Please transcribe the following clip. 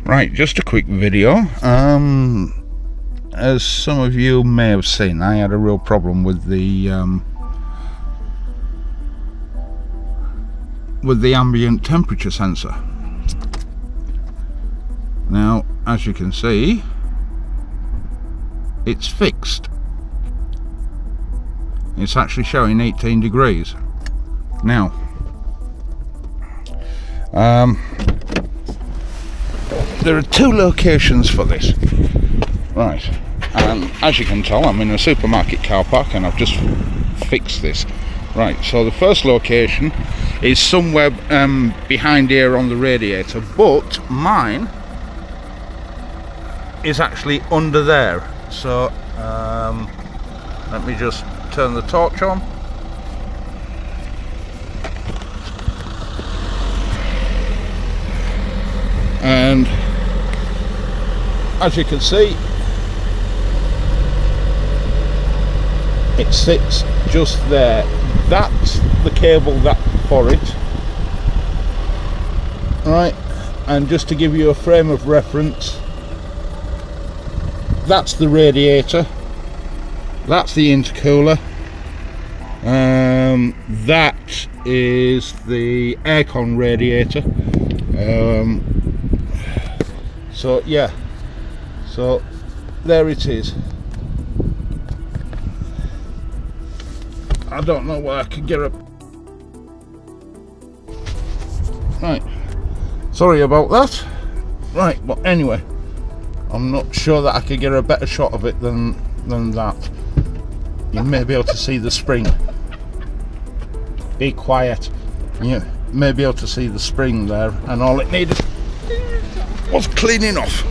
Right, just a quick video. As some of you may have seen, I had a real problem with the ambient temperature sensor. Now, as you can see, it's fixed. It's actually showing 18 degrees. Now, there are two locations for this. Right, and as you can tell, I'm in a supermarket car park and I've just fixed this. Right, so the first location is somewhere behind here on the radiator, but mine is actually under there. So let me just turn the torch on. And as you can see, it sits just there. That's the cable for it. Right, and just to give you a frame of reference, that's the radiator, that's the intercooler, that is the aircon radiator. So yeah, so there it is. I don't know where I could get up. Right, sorry about that. Right, but anyway, I'm not sure that I could get a better shot of it than that. You may be able to see the spring. Be quiet. You may be able to see the spring there, and all it needed was cleaning off.